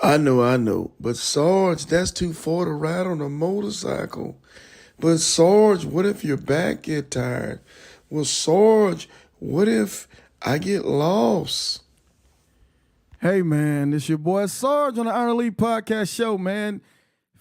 I know. But Sarge, that's too far to ride on a motorcycle. But Sarge, what if your back get tired? Well, Sarge, what if I get lost? Hey man, it's your boy Sarge on the Iron Elite Podcast Show, man.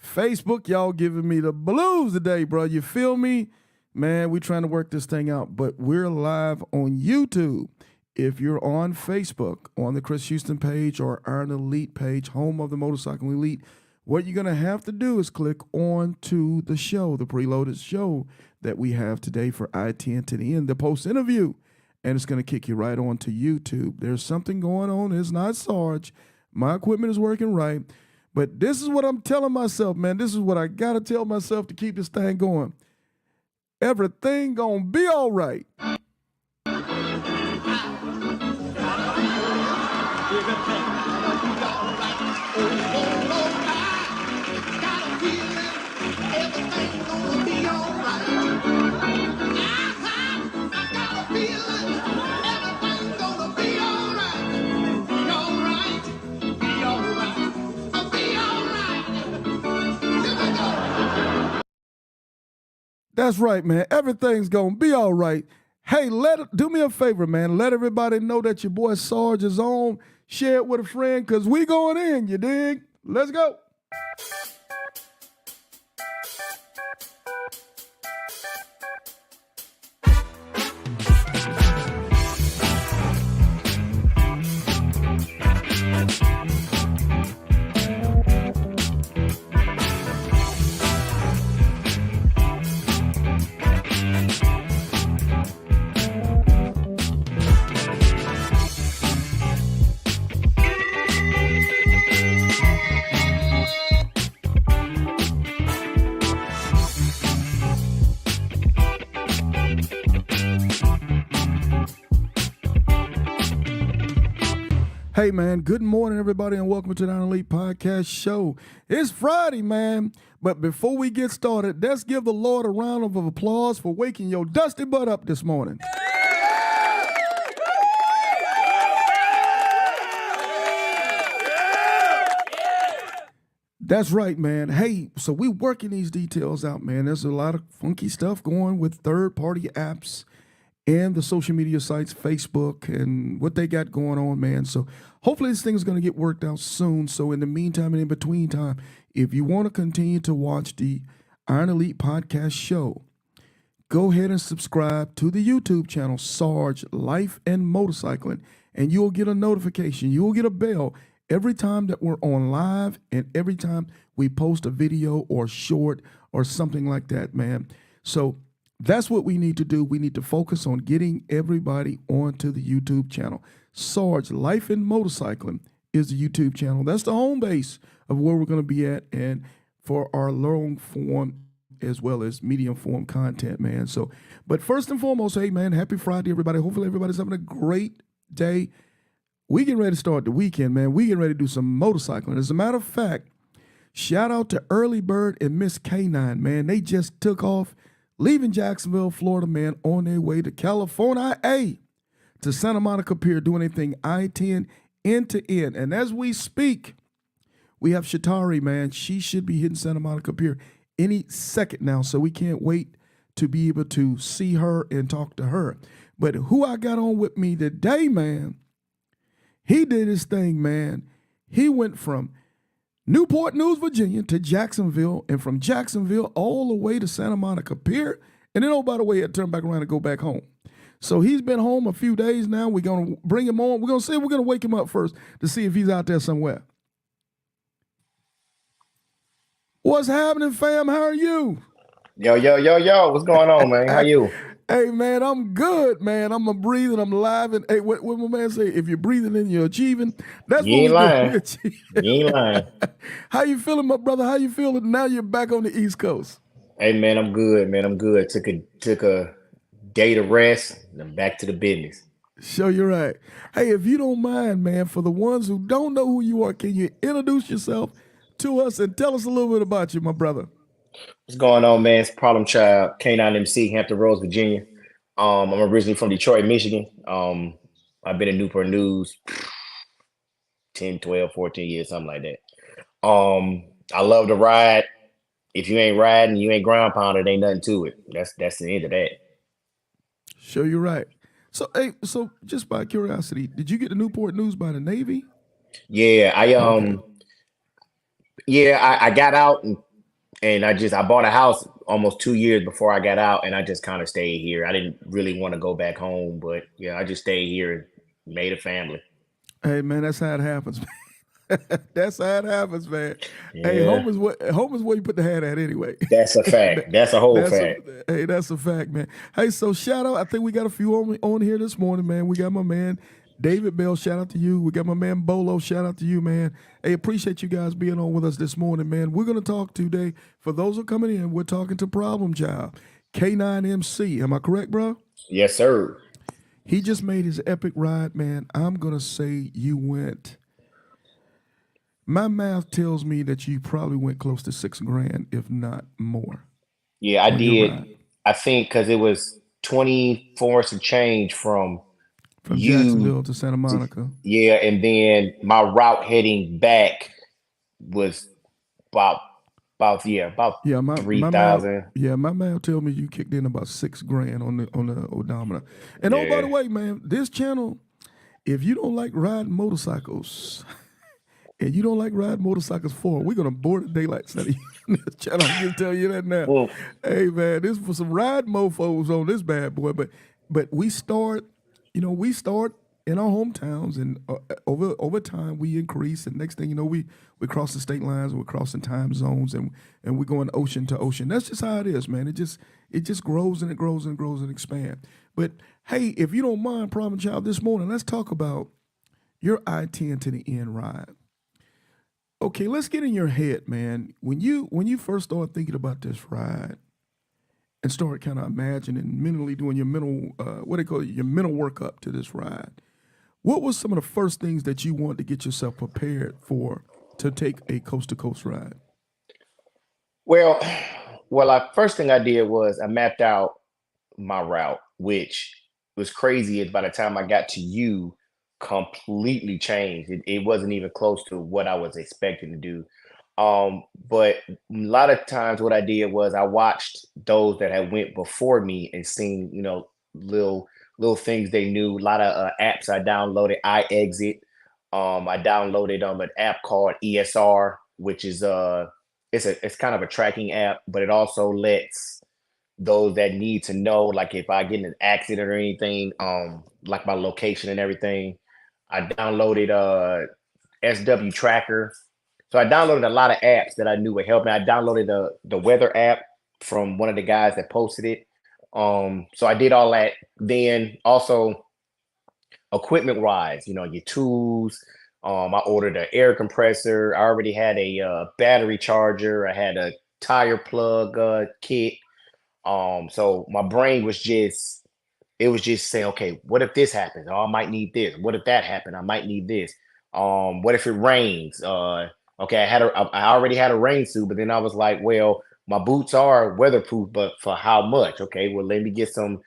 Facebook, y'all giving me the blues today, bro. You feel me? Man, we trying to work this thing out, but we're live on YouTube. If you're on Facebook, on the Chris Houston page or Iron Elite page, home of the Motorcycle Elite, what you're going to have to do is click on to the show, the preloaded show that we have today for I-10 to the end, the post interview. And it's going to kick you right on to YouTube. There's something going on. It's not Sarge. My equipment is working right. But this is what I'm telling myself, man. This is what I got to tell myself to keep this thing going. Everything going to be all right. That's right, man. Everything's going to be all right. Hey, do me a favor, man. Let everybody know that your boy Sarge is on. Share it with a friend because we going in, you dig? Let's go. Hey, man, good morning, everybody, and welcome to the Iron Elite Podcast Show. It's Friday, man, but before we get started, let's give the Lord a round of applause for waking your dusty butt up this morning. That's right, man. Hey, so we working these details out, man. There's a lot of funky stuff going with third-party apps and the social media sites, Facebook, and what they got going on, man. So hopefully this thing is going to get worked out soon. So in the meantime and in between time, if you want to continue to watch the Iron Elite Podcast Show, go ahead and subscribe to the YouTube channel, Sarge Life and Motorcycling, and you'll get a notification. You'll get a bell every time that we're on live and every time we post a video or short or something like that, man. So that's what we need to do. We need to focus on getting everybody onto the YouTube channel. Sarge Life and Motorcycling is the YouTube channel. That's the home base of where we're going to be at, and for our long form as well as medium form content, man. So, but first and foremost, hey, man, happy Friday, everybody. Hopefully everybody's having a great day. We getting ready to start the weekend, man. We getting ready to do some motorcycling. As a matter of fact, shout out to Early Bird and Miss K9, man. They just took off, leaving Jacksonville, Florida, man, on their way to California, to Santa Monica Pier, doing anything I-10 end to end. And as we speak, we have Shatari, man. She should be hitting Santa Monica Pier any second now, so we can't wait to be able to see her and talk to her. But who I got on with me today, man, he did his thing, man. He went from Newport News, Virginia to Jacksonville, and from Jacksonville all the way to Santa Monica Pier. And then, oh, by the way, he had to turn back around and go back home. So he's been home a few days now. We're going to bring him on. We're going to wake him up first to see if he's out there somewhere. What's happening, fam? How are you? Yo. What's going on, man? How you? Hey, man, I'm good, man. I'm breathing. I'm live. And hey, what my man say? If you're breathing and you're achieving, that's you what ain't we're lying. You ain't lying. How you feeling, my brother? How you feeling now you're back on the East Coast? Hey, man, I'm good, man. I'm good. Took a day to rest, and I'm back to the business. Sure, you're right. Hey, if you don't mind, man, for the ones who don't know who you are, can you introduce yourself to us and tell us a little bit about you, my brother? What's going on, man? It's Problem Child, K9 MC, Hampton Roads, Virginia. I'm originally from Detroit, Michigan. I've been in Newport News 10, 12, 14 years, something like that. I love to ride. If you ain't riding, you ain't ground pounded, ain't nothing to it. That's the end of that. Sure, you're right. So, hey, so just by curiosity, did you get the Newport News by the Navy? Yeah, Okay. I got out and I bought a house almost 2 years before I got out, and I just kind of stayed here. I didn't really want to go back home, but yeah, I just stayed here and made a family. Hey, man, that's how it happens. That's how it happens, man. Hey, Yeah, home is where you put the hat at anyway. that's a That- fact. That's a whole that's a fact. that's a fact, man. Hey, so shout out. I think we got a few on here this morning, man. We got my man David Bell. Shout out to you. We got my man Bolo. Shout out to you, man. Hey, appreciate you guys being on with us this morning, man. We're gonna talk today. For those who are coming in, we're talking to Problem Child, K9MC. Am I correct, bro? Yes, sir. He just made his epic ride, man. I'm gonna say you went. My math tells me that you probably went close to 6 grand, if not more, Yeah, I on your did. ride I think because it was 24 some change from from you Jacksonville to Santa to, Monica. yeah, and then my route heading back was about about Yeah, three my math. thousand. Yeah, my math tell me you kicked in about 6 grand on the odometer. And oh, by the Yeah. way, man, this channel, if you don't like riding motorcycles, and you don't like riding motorcycles forward, we're gonna bore the daylights out of you on this channel. I'm just telling you that now. Well, Hey man, this for some ride mofos on this bad boy. But we start, we start in our hometowns, and over time we increase, and next thing you know, we cross the state lines, we're crossing time zones, and we're going ocean to ocean. That's just how it is, man. It just grows and it grows and it grows and expands. But hey, if you don't mind, Problem Child, this morning, let's talk about your I-10 to the end ride. Okay, let's get in your head, man. When you first started thinking about this ride and started kind of imagining, mentally doing your mental, what they call it, your mental workup to this ride, what was some of the first things that you wanted to get yourself prepared for to take a coast to coast ride? well, I first thing I did was I mapped out my route, which was crazy. Is by the time I got to you, completely changed. It wasn't even close to what I was expecting to do. But a lot of times, what I did was I watched those that had went before me and seen, little things they knew. A lot of apps I downloaded. I exit. I downloaded an app called ESR, which is it's kind of a tracking app, but it also lets those that need to know, like if I get in an accident or anything, like my location and everything. I downloaded SW Tracker. So I downloaded a lot of apps that I knew would help me. I downloaded the weather app from one of the guys that posted it. So I did all that. Then also equipment wise, your tools. I ordered an air compressor. I already had a battery charger. I had a tire plug kit. So my brain was just it was just saying, okay, what if this happens? Oh, I might need this. What if that happened? I might need this. What if it rains? Okay, I already had a rain suit, but then I was like, well, my boots are weatherproof, but for how much? Okay, well, let me get some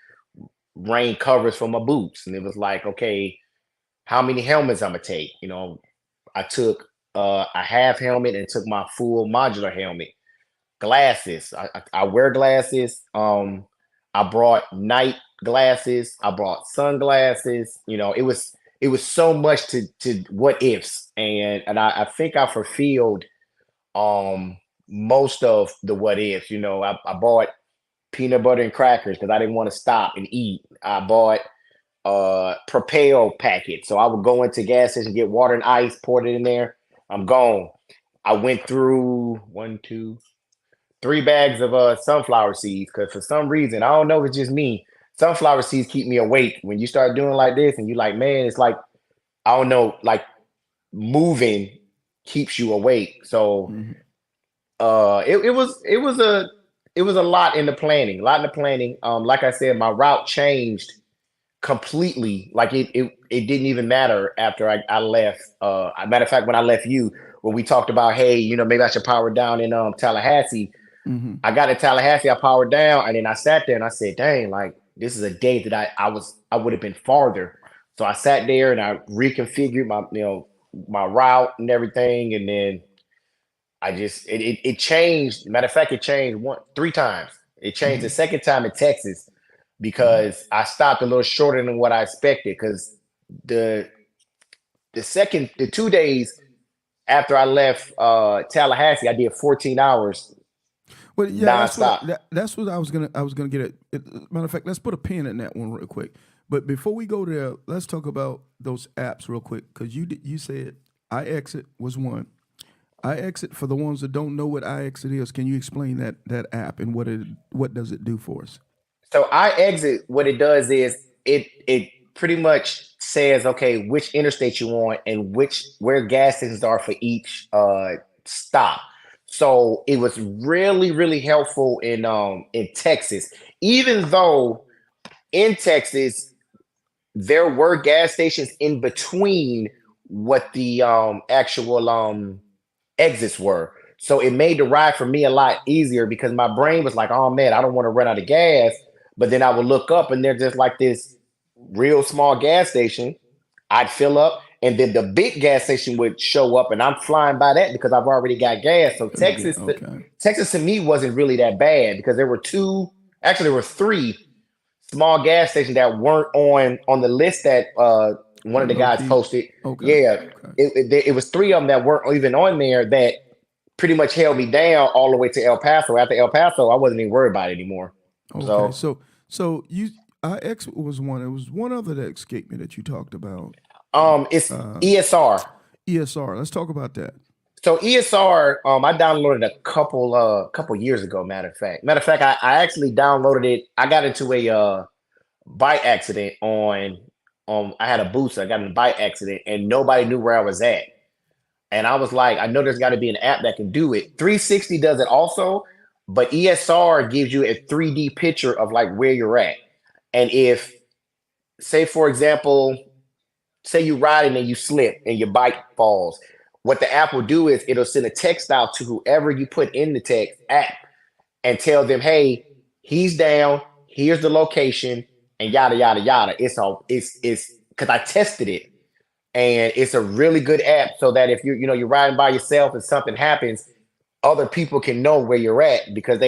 rain covers for my boots. And it was like, okay, how many helmets I'm gonna take? I took a half helmet and took my full modular helmet. Glasses. I wear glasses. I brought night glasses. I brought sunglasses. It was so much to what ifs, and I think I fulfilled um most of the what ifs. I bought peanut butter and crackers because I didn't want to stop and eat. I bought Propel packets, so I would go into gas station, get water and ice, pour it in there. I'm gone. I went through one, two, 3 bags of sunflower seeds because for some reason I don't know if it's just me. Sunflower seeds keep me awake when you start doing like this, and you like, man, it's like I don't know, like moving keeps you awake. So Mhm. it was a lot in the planning, a lot in the planning. Like I said, my route changed completely. Like it didn't even matter after I left. Matter of fact, when I left you, when we talked about, hey, maybe I should power down in Tallahassee. Mhm. I got to Tallahassee, I powered down, and then I sat there and I said, dang, like this is a day that I would have been farther. So I sat there and I reconfigured my route and everything, and then it changed. Matter of fact, it changed three times. It changed the Mhm. second time in Texas Mhm. because I stopped a little shorter than what I expected. Because the the 2 days after I left Tallahassee, I did 14 hours Well, yeah, nonstop. that's what I was gonna get at. Matter of fact, let's put a pin in that one real quick. But before we go there, let's talk about those apps real quick because you said iExit was one. iExit, for the ones that don't know what iExit is, can you explain that app and what does it do for us? So I exit. What it does is it pretty much says, okay, which interstate you on and which where gas stations are for each stop. So it was really helpful in Texas, even though in Texas there were gas stations in between what the actual exits were. So it made the ride for me a lot easier because my brain was like, oh man, I don't want to run out of gas. But then I would look up and they're just like this real small gas station. I'd fill up and then the big gas station would show up and I'm flying by that because I've already got gas. So Yeah, Texas, okay. Texas to me wasn't really that bad because there were there were three small gas stations that weren't on the list that one of the Low guys key. posted. Okay. Yeah, Okay. it was three of them that weren't even on there that pretty much held me down all the way to El Paso. After El Paso, I wasn't even worried about it anymore. Okay. So So you iExit was one. It was one other that escaped me that you talked about. it's Uh, ESR. ESR. Let's talk about that. So ESR, I downloaded a couple years ago. Matter of fact, I actually downloaded it. I got into a bike accident on. I had a booster. I got in a bike accident, and nobody knew where I was at. And I was like, I know there's got to be an app that can do it. 360 does it also, but ESR gives you a 3D picture of like where you're at. And if, say, for example, say you riding and you slip and your bike falls, what the app will do is it'll send a text out to whoever you put in the text app and tell them, hey, he's down, here's the location, and yada yada yada. It's because I tested it and it's a really good app so that if you're riding by yourself and something happens, other people can know where you're at because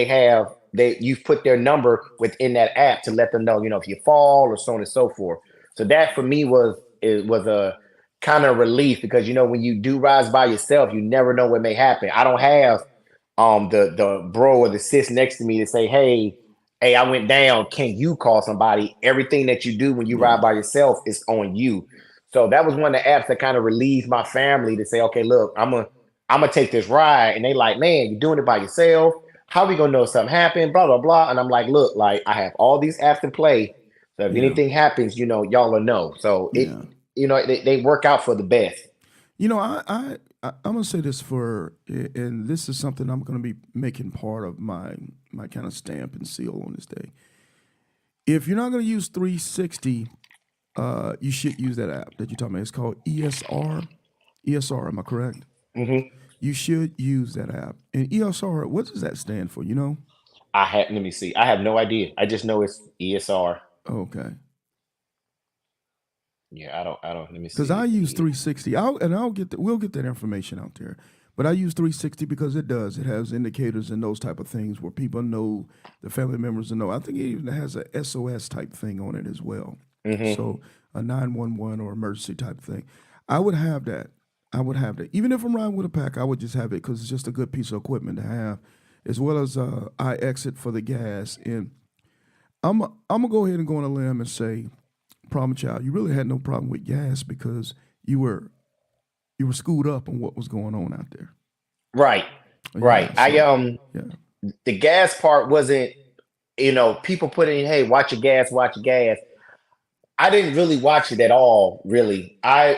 you've put their number within that app to let them know, if you fall or so on and so forth. So that for me was a kind of relief because when you do rise by yourself, you never know what may happen. I don't have the bro or the sis next to me to say, hey, I went down. Can you call somebody? Everything that you do when you Yeah. ride by yourself is on you. So that was one of the apps that kind of relieved my family to say, okay, look, I'm gonna take this ride. And they like, man, you're doing it by yourself. How we gonna know something happened? Blah blah blah. And I'm like, look, like I have all these apps in play. So if Yeah. anything happens, y'all will know. So Yeah. they work out for the best. I'm gonna say this and this is something I'm gonna be making part of my kind of stamp and seal on this day. If you're not gonna use 360, you should use that app that you're talking about. It's called ESR. ESR, am I correct? Hmm. You should use that app. And ESR, what does that stand for? You know? Let me see. I have no idea. I just know it's ESR. Okay. Yeah, I don't let me Because I see. use 360. We'll get that information out there. But I use 360 because it does. It has indicators and those type of things where people know, the family members know. I think it even has a SOS type thing on it as well. Hmm. So a 911 or emergency type thing. I would have that. I would have that. Even if I'm riding with a pack, I would just have it because it's just a good piece of equipment to have, as well as I exit for the gas. And I'm gonna go ahead and go on a limb and say, problem child, you really had no problem with gas because you were you were schooled up on what was going on out there. Right. Right. Yeah. I So yeah. The gas part wasn't, people put in, hey, watch your gas. I didn't really watch it at all, really. I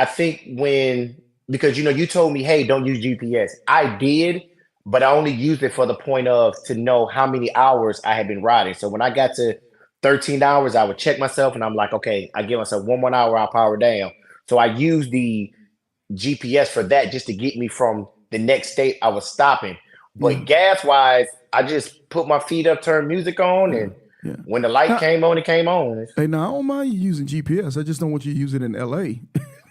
think when because you told me, hey, don't use GPS. I did, but I only used it for the point of to know how many hours I had been riding. So when I got to 13 hours, I would check myself and I'm like, okay, I give myself one more hour, I'll power down. So I used the GPS for that just to get me from the next state I was stopping. Yeah. But gas wise, I just put my feet up, turn music on, Yeah. and Yeah. When the light Now, came on, it came on. hey, now I don't mind you using GPS. I just don't want you to use it in LA.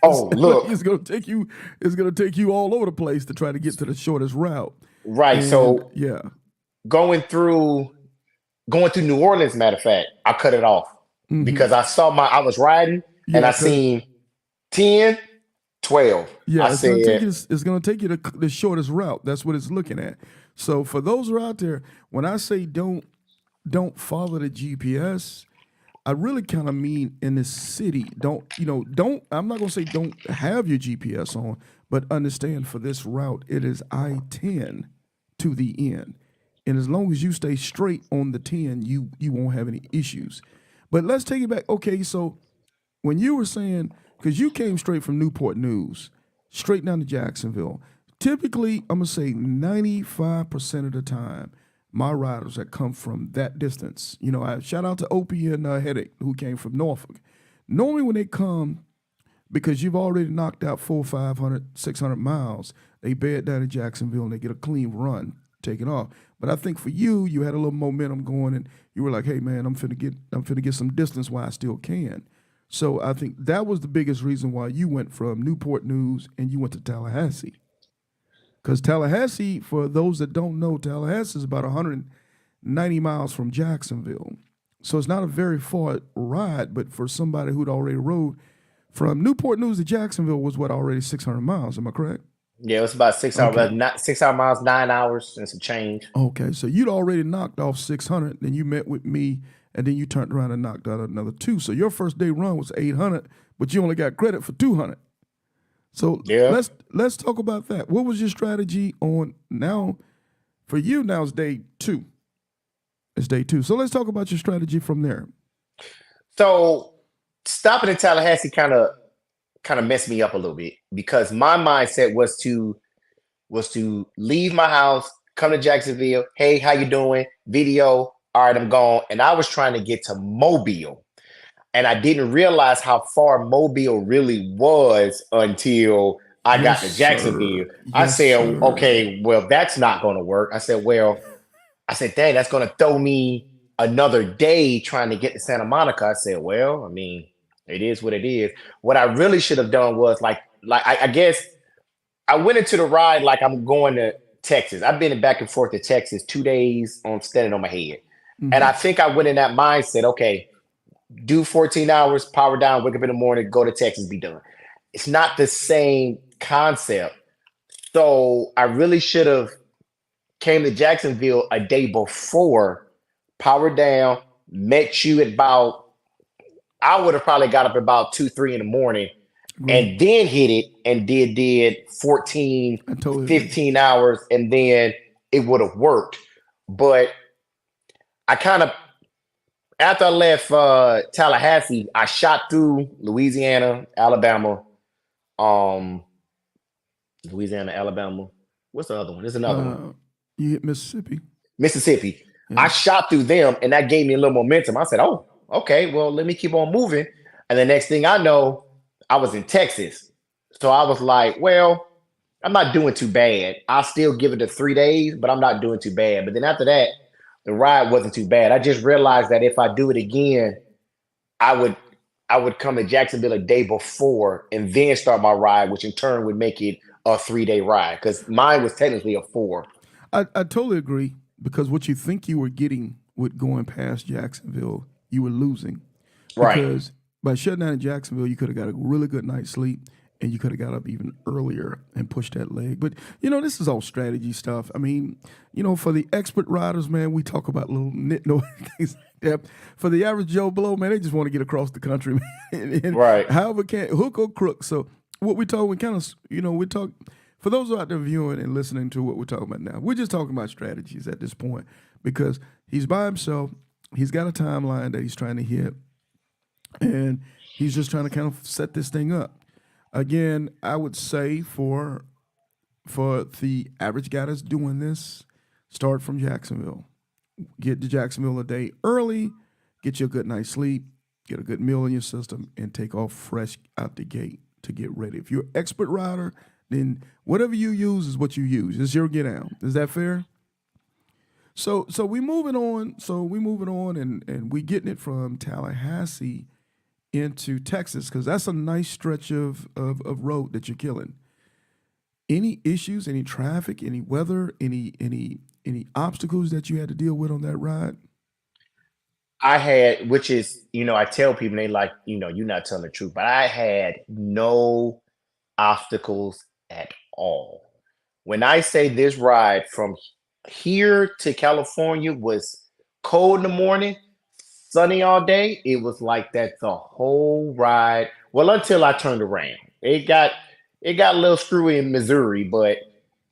Oh, LA look, is gonna take you. It's gonna take you all over the place to try to get to the shortest route. right. And So yeah, going through New Orleans, matter of fact, I cut it off because I was riding and yeah, I because seen 10, 12. I yeah, it's gonna take said, you. It's gonna take you to the shortest route. That's what it's looking at. So for those who are out there, when I say don't follow the GPS, I really kind of mean in the city. Don't. I'm not gonna say don't have your GPS on, but understand for this route, it is I-10 to the end, and as long as you stay straight on the 10, you won't have any issues. But let's take it back. Okay, so when you were saying, because you came straight from Newport News, straight down to Jacksonville, typically, I'm going to say 95% of the time, my riders that come from that distance, I shout out to Opie and Headache, who came from Norfolk. Normally, when they come, because you've already knocked out 400, 500, 600 miles, they bed down in Jacksonville and they get a clean run, taking off. But I think for you, you had a little momentum going, and you were like, "Hey, man, I'm finna get some distance while I still can." So I think that was the biggest reason why you went from Newport News and you went to Tallahassee. Because Tallahassee, for those that don't know, Tallahassee is about 190 miles from Jacksonville. So it's not a very far ride, but for somebody who'd already rode from Newport News to Jacksonville was what, already 600 miles. Am I correct? yeah, it was about 6 hours, Okay. not 6 hour miles, 9 hours and some change. Okay. So you'd already knocked off 600. Then you met with me, and then you turned around and knocked out another two. So your first day run was 800, but you only got credit for 200. So Yeah. let's talk about that. What was your strategy on now? For you, now it's day two. It's day two. So let's talk about your strategy from there. So stopping in Tallahassee kind of messed me up a little bit because my mindset was to leave my house, come to Jacksonville. Hey, how you doing? Video. All right, I'm gone. And I was trying to get to Mobile. And I didn't realize how far Mobile really was until I Yes, got to sir. Jacksonville. I Yes, said, sir. okay, well, that's not going to work. I said, dang, that's going to throw me another day trying to get to Santa Monica. I said, well, I mean, it is what it is. What I really should have done was I guess I went into the ride like I'm going to Texas. I've been back and forth to Texas 2 days on standing on my head. And I Mm-hmm. think I went in that mindset, okay, do 14 hours, power down, wake up in the morning, go to Texas, be done. It's not the same concept. So I really should have came to Jacksonville a day before, powered down, met you at about, I would have probably got up about 2, 3 in the morning Agree. and then hit it and did 14, I totally agree. 15 hours, and then it would have worked. But I kind of, after I left Tallahassee, I shot through Louisiana, Alabama, um, Louisiana, Alabama. What's the other one? There's another one. Uh, you hit Mississippi. Mississippi. I Yeah. shot through them, and that gave me a little momentum. I said, "Oh, okay. Well, let me keep on moving." And the next thing I know, I was in Texas. So I was like, "Well, I'm not doing too bad. I'll still give it the 3 days, but I'm not doing too bad." But then after that, the ride wasn't too bad. I just realized that if I do it again, I would I would come to Jacksonville a day before and then start my ride, which in turn would make it a 3 day ride because mine was technically a four. I totally agree, because what you think you were getting with going past Jacksonville, you were losing. Right. Because by shutting down in Jacksonville, you could have got a really good night's sleep, and you could have got up even earlier and pushed that leg. But this is all strategy stuff. I mean, for the expert riders, man, we talk about little nitno things like that. For the average Joe Blow, man, they just want to get across the country, man. And Right. however can hook or crook. So what we talk, we kind of, we talk. For those out there viewing and listening to what we're talking about now, we're just talking about strategies at this point, because he's by himself. He's got a timeline that he's trying to hit, and he's just trying to kind of set this thing up. Again, I would say for the average guy that's doing this, start from Jacksonville. Get to Jacksonville a day early, get you a good night's sleep, get a good meal in your system, and take off fresh out the gate to get ready. If you're an expert rider, then whatever you use is what you use. It's your get down. Is that fair? So we moving on. So we moving on, and we getting it from Tallahassee into Texas because that's a nice stretch of road that you're killing. Any issues? Any traffic? Any weather? Any obstacles that you had to deal with on that ride? I had, which is, I tell people they like, you're not telling the truth, but I had no obstacles at all. When I say this ride from here to California was cold in the morning, sunny all day, it was like that the whole ride. Well, until I turned around. It got a little screwy in Missouri, but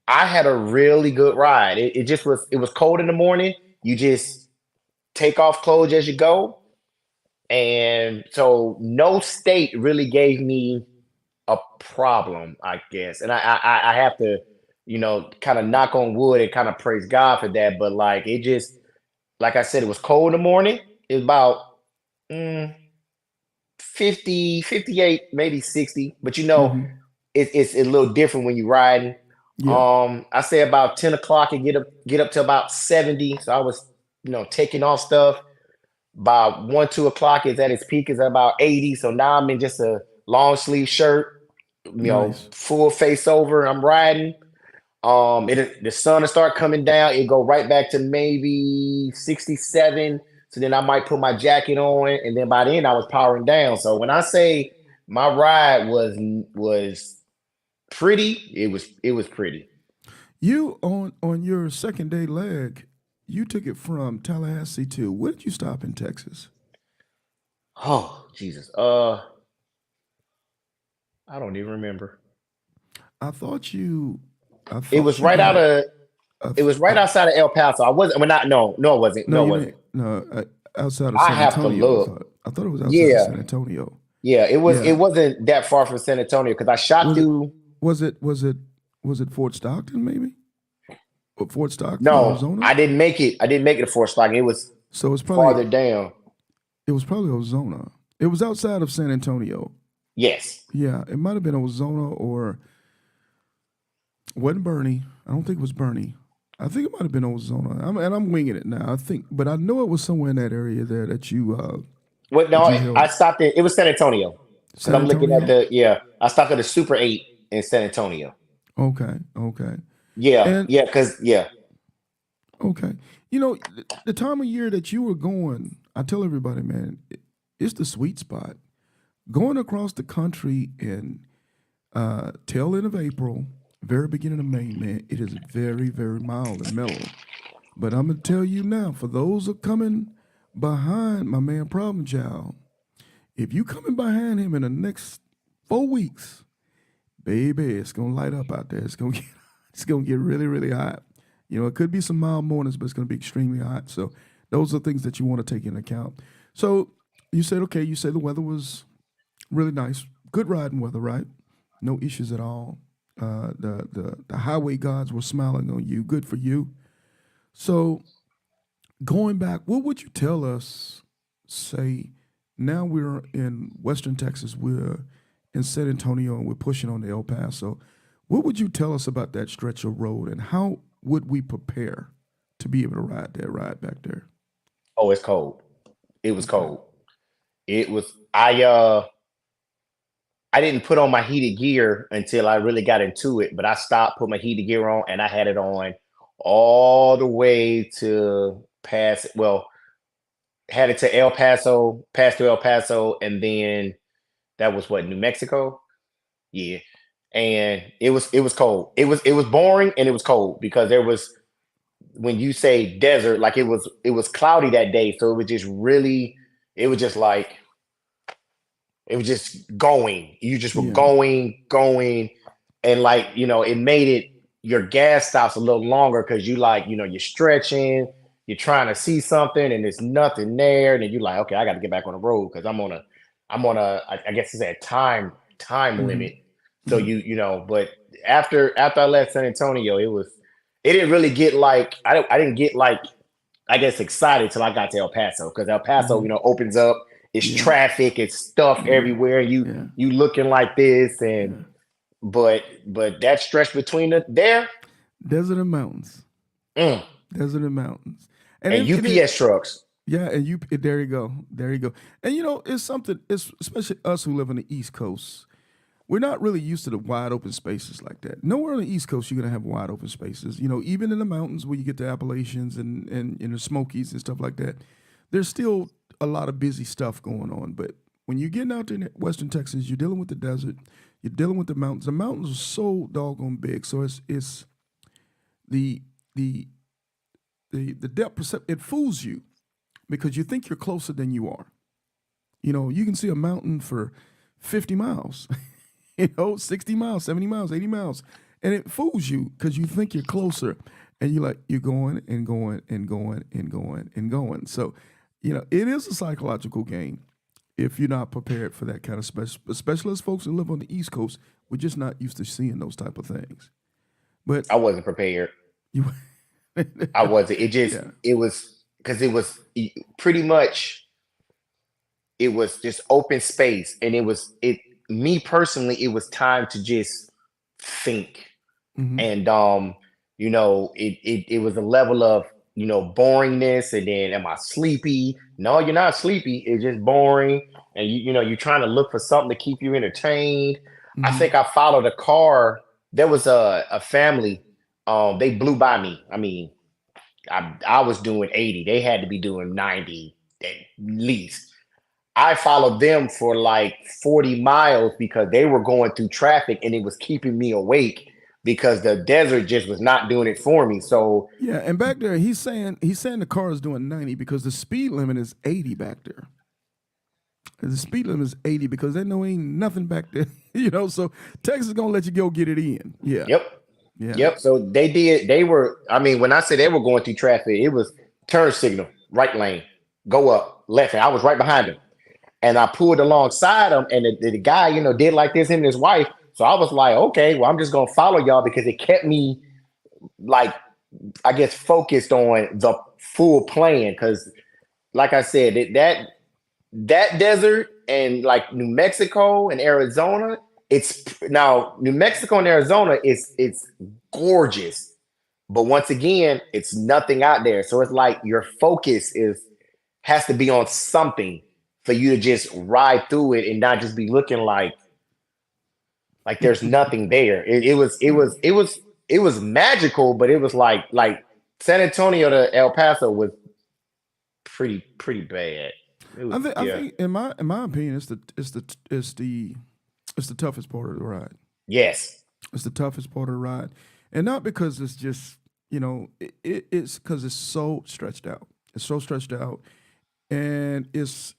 I had a really good ride. It just it was cold in the morning. You just take off clothes as you go. And so no state really gave me a problem, I guess. And I have to, kind of knock on wood and kind of praise God for that. But like it just, like I said, it was cold in the morning. It was about mm, 50, 58, maybe 60. But Mm-hmm. it's a little different when you're riding. Yeah. I say about 10 o'clock and get up to about 70. So I was, taking off stuff. By 1, 2 o'clock is at its peak, is at about 80. So now I'm in just a long sleeve shirt, Nice. full face over. I'm riding. The sun will start coming down. It go right back to maybe 67. So then I might put my jacket on, and then by then I was powering down. So when I say my ride was pretty, it was pretty. You on your second day leg, you took it from Tallahassee to where did you stop in Texas? Oh Jesus. I don't even remember. I thought you, I It was thought you right out got. of. It was right outside of El Paso. I wasn't. Well, not. No, no, it wasn't. No, No, it you wasn't. didn't. No, outside of I San have to Antonio. I look. thought. I thought it was outside of Yeah, San Antonio. yeah. It was. It Yeah. wasn't that far from San Antonio because I shot Was it? through. Was it? Was it? Was it Fort Stockton? Maybe. Or Fort Stockton, No, Arizona. I didn't make it. I didn't make it to Fort Stockton. It was So it's probably farther down. it was probably Ozona. It was outside of San Antonio. Yes. Yeah, it might have been Ozona or wasn't Bernie. I don't think it was Bernie. I think it might have been Ozona. And I'm winging it now. I think, but I know it was somewhere in that area there What? No, that you I held. stopped it. It was San Antonio because San I'm looking at Antonio. the. Yeah, I stopped at the Super 8 in San Antonio. Okay, okay, Yeah, and yeah, because yeah. okay. You know, the time of year that you were going, I tell everybody, man, it's the sweet spot. Going across the country in tail end of April, very beginning of May, man, it is very, very mild and mellow. But I'm gonna tell you now, for those who are coming behind my man Problem Child, if you coming behind him in the next 4 weeks, baby, it's gonna light up out there. It's gonna get it's gonna get really, really hot. You know, it could be some mild mornings, but it's gonna be extremely hot. So those are things that you want to take into account. So you said, okay, you said the weather was really nice, good riding weather, right? No issues at all. The highway gods were smiling on you. Good for you. So going back, what would you tell us? Say now we're in Western Texas, we're in San Antonio, and we're pushing on to El Paso. What would you tell us about that stretch of road, and how would we prepare to be able to ride back there? Oh, it's cold. It was Okay. cold. It was. I didn't put on my heated gear until I really got into it, but I stopped, put my heated gear on, and I had it on all the way to pass. Well, had it to El Paso, passed through El Paso, and then that was what, New Mexico. Yeah, and it was cold. It was boring and it was cold because there was, when you say desert, like it was cloudy that day, so it was just really, it was just like it was just going. You just were Yeah. going, and like it made it, your gas stops a little longer because you like you're stretching, you're trying to see something, and there's nothing there, and then you're like, okay, I got to get back on the road because I'm on a I guess it's a time Mm-hmm. limit. So Yeah. but after I left San Antonio, it didn't really get like I didn't get like, I guess, excited till I got to El Paso because El Paso, Mm-hmm. opens up. It's Yeah. traffic. It's stuff Yeah. everywhere. Yeah. You looking like this, and Yeah. but that stretch between there, Desert and mountains. mm, Desert and mountains. and UPS trucks. Yeah, and there you go. There you go. And it's something, it's especially us who live on the East Coast. We're not really used to the wide open spaces like that. Nowhere on the East Coast you're gonna have wide open spaces. Even in the mountains where you get the Appalachians and the Smokies and stuff like that, there's still a lot of busy stuff going on. But when you're getting out there in Western Texas, you're dealing with the desert, you're dealing with the mountains. The mountains are so doggone big, so it's the depth perception. It fools you because you think you're closer than you are. You can see a mountain for 50 miles. 60 miles, 70 miles, 80 miles. And it fools you because you think you're closer and you're going and going and going and going and going. So, it is a psychological game if you're not prepared for that kind of especially as folks who live on the East Coast, we're just not used to seeing those type of things. But I wasn't prepared. you, I wasn't. It was because it was pretty much, it was just open space. And me personally, it was time to just think. Mhm. And it was a level of boringness, and then am I sleepy? No, you're not sleepy. It's just boring, and you're trying to look for something to keep you entertained. I Mhm. think I followed a car. There was a family. They blew by me. I mean, I was doing 80. They had to be doing 90 at least. I followed them for like 40 miles because they were going through traffic, and it was keeping me awake because the desert just was not doing it for me. So Yeah, and back there he's saying the car is doing 90 because the speed limit is 80 back there. The speed limit is 80 because they know ain't nothing back there. So Texas is gonna let you go get it in. Yeah. yep. Yeah. Yep. So they did. I mean, when I say they were going through traffic, it was turn signal, right lane, go up, left. And I was right behind him. And I pulled alongside him, and the guy, did like this, him and his wife. So I was like, okay, well, I'm just going to follow y'all because it kept me, like, I guess, focused on the full plan. Because, like I said, that desert and like New Mexico and Arizona, now New Mexico and Arizona it's gorgeous, but once again, it's nothing out there. So it's like your focus has to be on something for you to just ride through it and not just be looking like there's nothing there. It was magical, but it was like San Antonio to El Paso was pretty bad. I think in my opinion, it's the toughest part of the ride. Yes. It's the toughest part of the ride, and not because it's just it's because it's so stretched out. It's so stretched out, and it's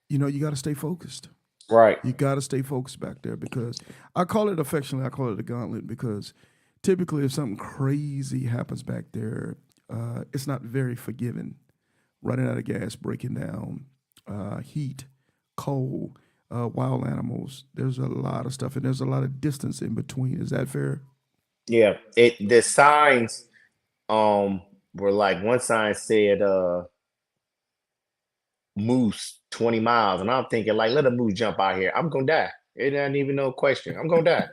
you got to stay focused. Right. You got to stay focused back there because I call it affectionately, I call it a gauntlet because typically if something crazy happens back there, it's not very forgiving. Running out of gas, breaking down, heat, cold, wild animals. There's a lot of stuff, and there's a lot of distance in between. Is that fair? Yeah. The signs were like, one sign said moose 20 miles, and I'm thinking like, let a moose jump out here. I'm gonna die. It ain't even no question. I'm gonna die.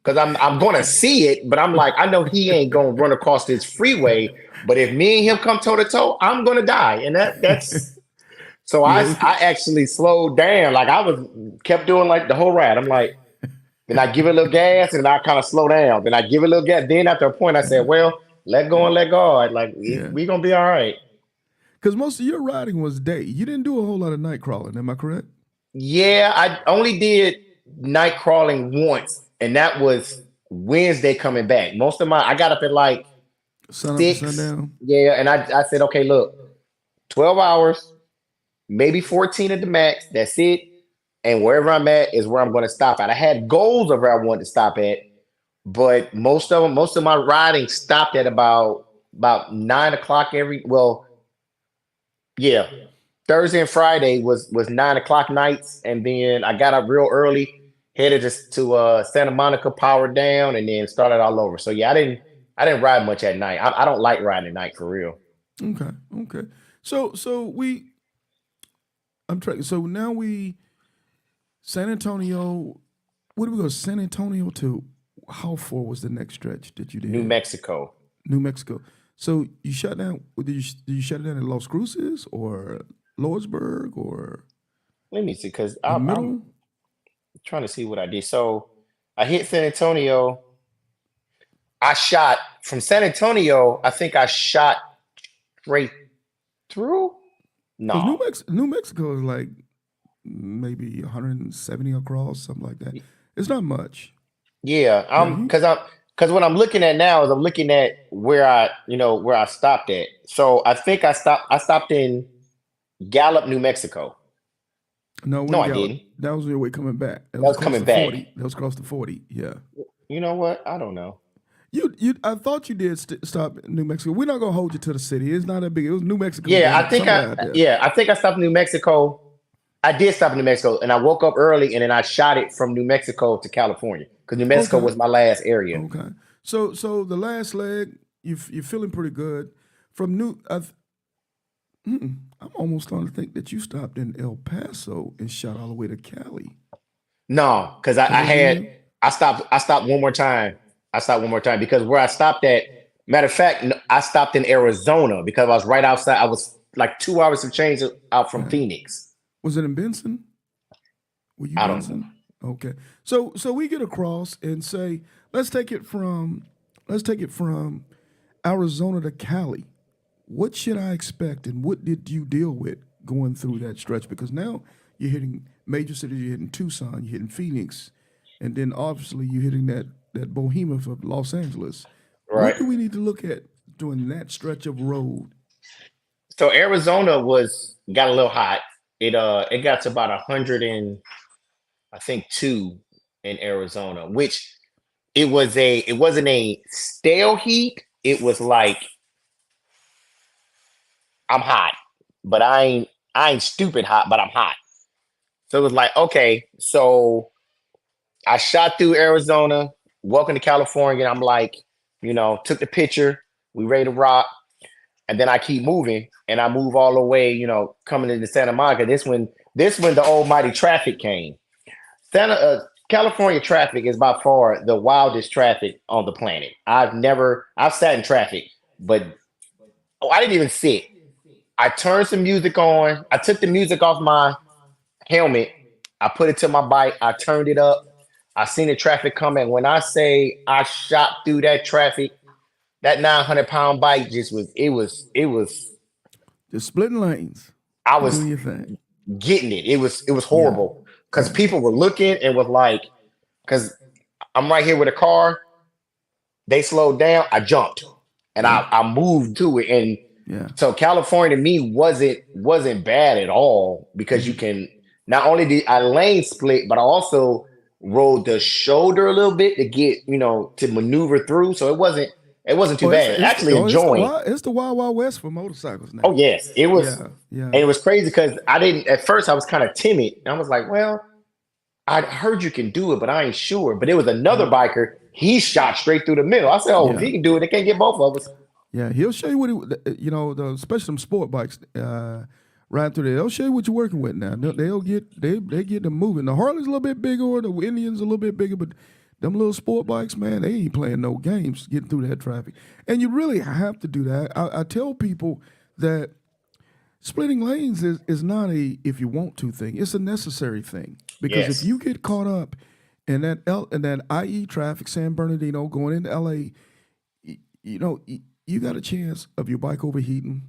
Because I'm gonna see it, but I'm like, I know he ain't gonna run across this freeway. But if me and him come toe to toe, I'm gonna die. And that's so Yeah. I actually slowed down. Like I kept doing like the whole ride. I'm like, then I give it a little gas and I kind of slow down. Then I give it a little gas. Then after a point, I said, well, let go and let God. Like Yeah. we gonna be all right. Because most of your riding was day. You didn't do a whole lot of night crawling. Am I correct? Yeah, I only did night crawling once, and that was Wednesday coming back. I got up at like Sun up to 6. sundown. Yeah, and I said, okay, look, 12 hours, maybe 14 at the max. That's it. And wherever I'm at is where I'm going to stop at. I had goals of where I wanted to stop at, but most of my riding stopped at about 9 o'clock yeah. Thursday and Friday was 9 o'clock nights, and then I got up real early, headed just to Santa Monica, powered down, and then started all over. So yeah, I didn't ride much at night. I don't like riding at night for real. Okay. Okay. I'm tracking. So now San Antonio. Where do we go? San Antonio to how far was the next stretch that you did? New Mexico. New Mexico. So you shut down? Did you shut it down at Los Cruces or Lordsburg or Let me see, because the I'm middle? trying to see what I did. So I hit San Antonio. I shot from San Antonio. I think I shot straight through. Because No. New Mexico is like maybe 170 across, something like that. It's not much. Yeah, Yeah, you. because what I'm looking at now is I'm looking at where where I stopped at. So I think I stopped in Gallup, New Mexico. No, No, when I Gallup. didn't. That was your way coming back. That That was was across coming the back. 40. That was across the 40. Yeah. You know what? I don't know. You. I thought you did stop in New Mexico. We're not gonna hold you to the city. It's not that big. It was New Mexico, Yeah, Gallup, somewhere out there. I think I stopped in New Mexico. I did stop in New Mexico, and I woke up early, and then I shot it from New Mexico to California because New Mexico Okay. was my last area. Okay. So the last leg, you're feeling pretty good. From New, I'm almost starting to think that you stopped in El Paso and shot all the way to Cali. No, because That I wasn't had you. I stopped one more time. I stopped one more time because where I stopped at, matter of fact, I stopped in Arizona because I was right outside. I was like 2 hours of change out from Yeah. Phoenix. Was it in Benson? Were you I don't know. Benson? Okay. So we get across and say, let's take it from let's take it from Arizona to Cali. What should I expect and what did you deal with going through that stretch? Because now you're hitting major cities, you're hitting Tucson, you're hitting Phoenix, and then obviously you're hitting that behemoth of Los Angeles. What Right. do we need to look at during that stretch of road? So Arizona was got a little hot. It got to about 100 and I think two in Arizona, which it wasn't a stale heat. It was like I'm hot, but I ain't stupid hot, but I'm hot. So it was like, okay, so I shot through Arizona, welcome to California. I'm like, took the picture, we ready to rock, and then I keep moving, and I move all the way, coming into Santa Monica. This when the almighty traffic came. California traffic is by far the wildest traffic on the planet. I've sat in traffic, but I didn't even sit. I turned some music on. I took the music off my helmet. I put it to my bike. I turned it up. I seen the traffic coming. When I say I shot through that traffic, that 900-pound bike just was. Just splitting lanes, I was doing your thing. getting it. It was Yeah, horrible because yeah, people were looking and was like, because I'm right here with a car. They slowed down. I jumped and yeah, I moved to it. And yeah. so California to me wasn't bad at all because you Mhm. can not only did I lane split, but I also rolled the shoulder a little bit to get to maneuver through. So it wasn't too Oh, bad. Actually enjoying. it's the wild west for motorcycles now. Oh yes, it was, Yeah, yeah, and it was crazy because I didn't at first. I was kind of timid. And I was like, well, I heard you can do it, but I ain't sure. But it was another yeah, biker. He shot straight through the middle. I said, oh, if yeah, he can do it, they can't get both of us. yeah. He'll show you especially some sport bikes riding through there. They'll show you what you're working with now. They get them moving. The Harley's a little bit bigger, or the Indians a little bit bigger, but them little sport bikes, man, they ain't playing no games getting through that traffic. And you really have to do that. I tell people that splitting lanes is not a if you want to thing. It's a necessary thing because if Yes. you get caught up in that IE traffic, San Bernardino going into LA, you got a chance of your bike overheating,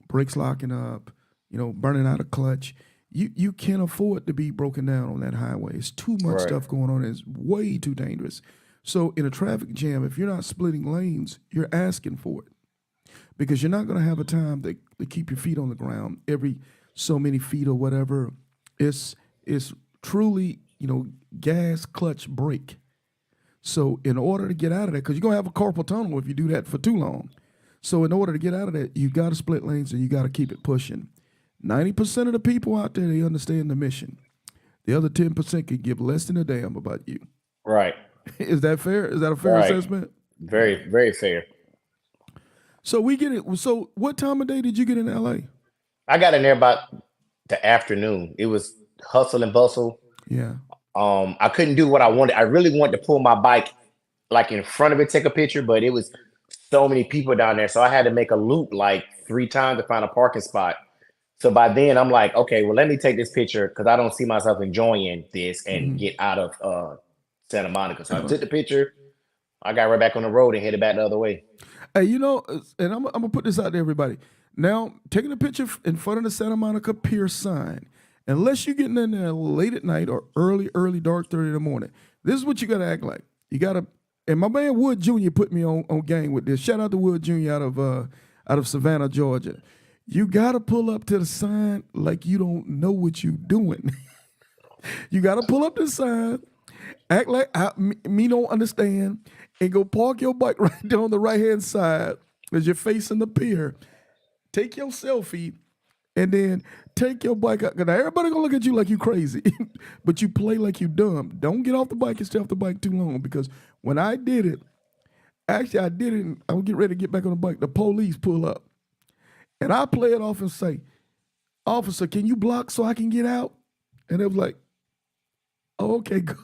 brakes locking up, burning out a clutch. You can't afford to be broken down on that highway. It's too much Right. stuff going on. It's way too dangerous. So in a traffic jam, if you're not splitting lanes, you're asking for it because you're not going to have a time to keep your feet on the ground every so many feet or whatever. It's truly gas, clutch, brake. So in order to get out of that, because you're gonna have a carpal tunnel if you do that for too long. So in order to get out of that, you got to split lanes and you got to keep it pushing. 90% of the people out there they understand the mission. The other 10% can give less than a damn about you. Right. Is that fair? Is that a fair Right. assessment? Very, very fair. So we get it. So what time of day did you get in LA? I got in there about the afternoon. It was hustle and bustle. Yeah. I couldn't do what I wanted. I really wanted to pull my bike like in front of it, take a picture, but it was so many people down there. So I had to make a loop like 3 times to find a parking spot. So by then I'm like, okay, well, let me take this picture because I don't see myself enjoying this and Mm-hmm. get out of Santa Monica. So I took the picture. I got right back on the road and headed back the other way. Hey, and I'm gonna put this out to everybody. Now, taking a picture in front of the Santa Monica Pier sign, unless you're getting in there late at night or early, dark 30 in the morning, this is what you gotta act like. You gotta, and my man Wood Jr. put me on game with this. Shout out to Wood Jr. out of Savannah, Georgia. You gotta pull up to the sign like you don't know what you're doing. You gotta pull up to the sign, act like me don't understand, and go park your bike right there on the right hand side as you're facing the pier. Take your selfie, and then take your bike out. Now everybody gonna look at you like you crazy, but you play like you dumb. Don't get off the bike and stay off the bike too long because when I did it, actually I did it. And I was getting ready to get back on the bike. The police pull up, and I play it off and say, "Officer, can you block so I can get out?" And it was like, "Oh, okay, good."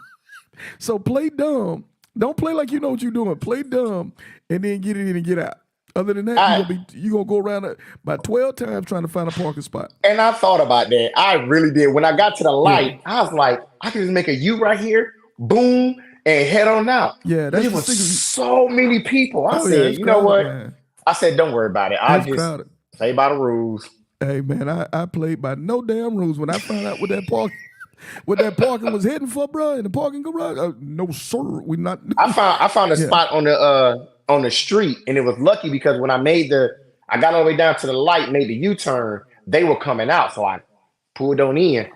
So play dumb. Don't play like you know what you're doing. Play dumb and then get it in and get out. Other than that, I you gonna go around it about 12 times trying to find a parking spot. and I thought about that. I really did. When I got to the Yeah. light, I was like, I can just make a U right here, boom, and head on out. Yeah, But that's it the was single. so many people. I Oh yeah, said, it's you know crowded, what? man. I said, don't worry about it. I'll It's just crowded. play by the rules. Hey man, I played by no damn rules. When I found out what that parking was heading for, bro, in the parking garage, no sir, we not. I found a Yeah, spot on the street, and it was lucky because when I got all the way down to the light, made the U-turn, they were coming out, so I pulled on in.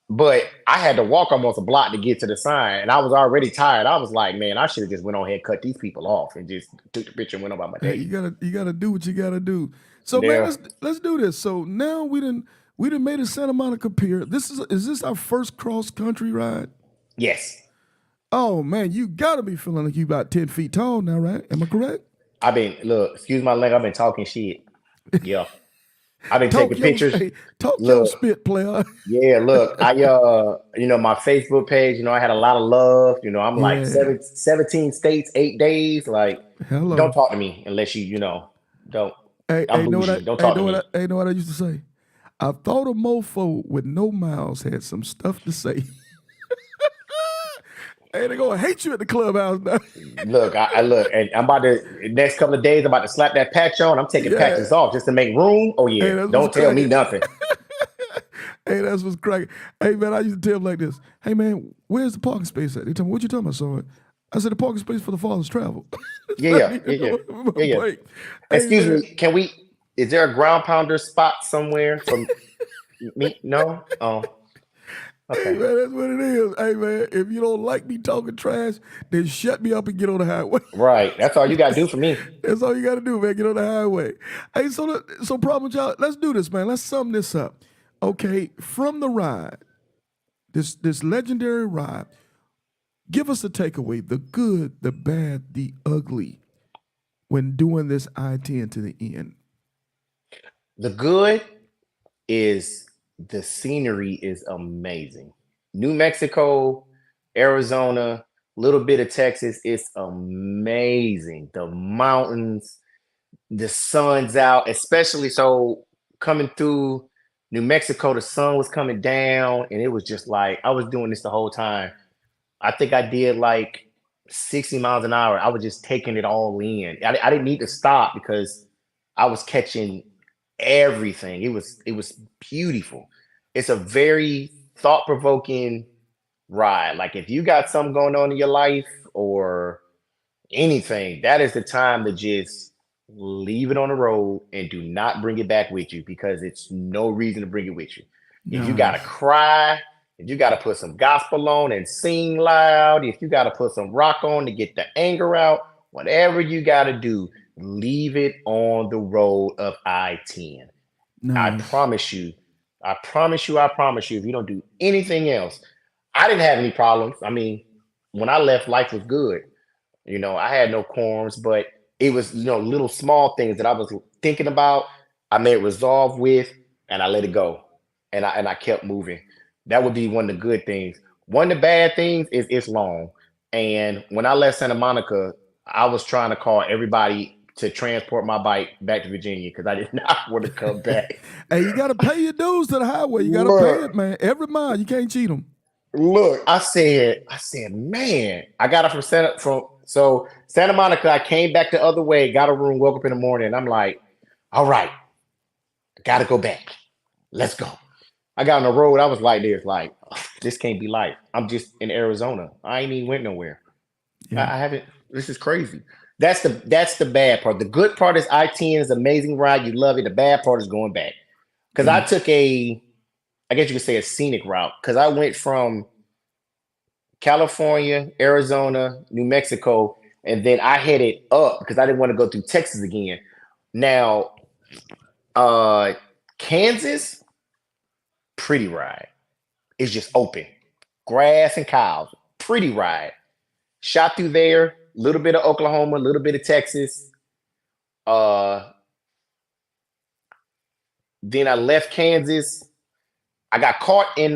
But I had to walk almost a block to get to the sign, and I was already tired. I was like, man, I should have just went on ahead, cut these people off, and just took the picture and went about my hey, day. you gotta do what you gotta do. So man, Yeah. let's do this. So now we done made a Santa Monica Pier. Is this our first cross country ride? Yes. Oh man, you gotta be feeling like you about 10 feet tall now, right? Am I correct? Excuse my language, I've been talking shit. Yeah. I've been taking Talk your pictures. hey, talk your Look, spit, player. yeah, look, my Facebook page, I had a lot of love. I'm like Yeah. 17 states, 8 days. Like, don't Hello. talk to me unless don't. I'm Know what bougie. Don't talk to me. know what I used to say? I thought a mofo with no mouths had some stuff to say. Hey, they gonna hate you at the clubhouse now. Look, I look, and I'm about to next couple of days. I'm about to slap that patch on. I'm taking Yeah. patches off just to make room. Oh yeah, Hey, that's what's don't tell me cracking. nothing. Hey, that's what's cracking. Hey man, I used to tell them like this. Hey man, where's the parking space at? They tell me, what you talking about, son? I said the parking space for the father's travel. Yeah, I yeah, need to yeah, yeah, know my yeah, yeah. break. Hey Excuse man. me, can we? Is there a ground pounder spot somewhere for me? No. Oh, Hey okay. man, that's what it is. Hey man, if you don't like me talking trash, then shut me up and get on the highway. Right. That's all you gotta do for me. That's all you got to do, man. Get on the highway. Hey, so problem child, let's do this, man. Let's sum this up. Okay, from the ride, this legendary ride, give us a takeaway: the good, the bad, the ugly. When doing this I-10 to the end. The good is the scenery is amazing. New Mexico, Arizona, little bit of Texas, it's amazing. The mountains, the sun's out, especially so coming through New Mexico, the sun was coming down, and it was just like I was doing this the whole time. I think I did like 60 miles an hour. I was just taking it all in. I didn't need to stop because I was catching everything. It was beautiful. It's a very thought provoking ride. Like if you got something going on in your life or anything, that is the time to just leave it on the road and do not bring it back with you because it's no reason to bring it with you. If you gotta Nice. cry, if you gotta put some gospel on and sing loud, if you gotta put some rock on to get the anger out, whatever you gotta do, leave it on the road of I-10. I Nice. promise you, I promise you, if you don't do anything else, I didn't have any problems. I mean, when I left, life was good. I had no quorums, but it was, little small things that I was thinking about. I made resolve with, and I let it go, and I kept moving. That would be one of the good things. One of the bad things is it's long. And when I left Santa Monica, I was trying to call everybody to transport my bike back to Virginia because I did not want to come back. Hey, you got to pay your dues to the highway. You got to pay it, Look, man. Every mile, you can't cheat them. look. I said, man, I got it from Santa Monica. I came back the other way, got a room, woke up in the morning, and I'm like, all right, I gotta go back. Let's go. I got on the road. I was like, this, like, this can't be life. I'm just in Arizona. I ain't even went nowhere. Yeah, I haven't. This is crazy. That's the bad part. The good part is I-10 is an amazing ride. You love it. The bad part is going back because yeah. I took I guess you could say a scenic route because I went from California, Arizona, New Mexico, and then I headed up because I didn't want to go through Texas again. Now, uh, Kansas, pretty ride. It's just open, grass and cows. Pretty ride. Shot through there, a little bit of Oklahoma, a little bit of Texas. Uh, then I left Kansas. I got caught in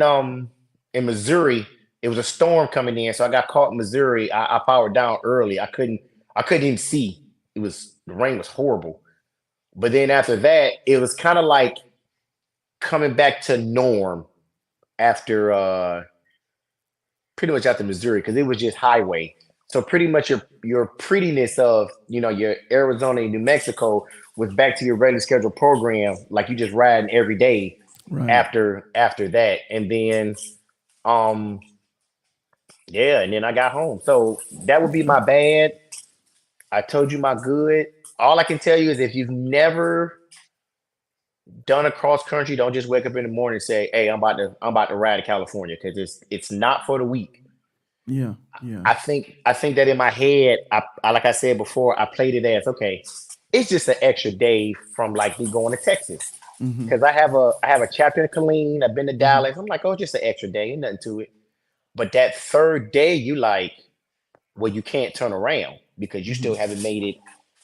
Missouri. It was a storm coming in, so I got caught in Missouri. I powered down early. I couldn't even see. The rain was horrible. But then after that, it was kind of like coming back to norm after pretty much after Missouri because it was just highway. So pretty much your prettiness of your Arizona and New Mexico was back to your regular scheduled program, like you just riding every day Right. after that, and then um yeah, and then I got home. So that would be Okay. my bad. I told you my good. All I can tell you is if you've never done a cross country, don't just wake up in the morning and say, "Hey, I'm about to ride to California," because it's not for the weak. Yeah, yeah. I think that in my head, I like I said before, I played it as okay. It's just an extra day from like me going to Texas Mm-hmm. because I have a chapter in Killeen. I've been to Mm-hmm. Dallas. I'm like, oh, just an extra day, ain't nothing to it. But that third day, you like, well, you can't turn around because you Mm-hmm. still haven't made it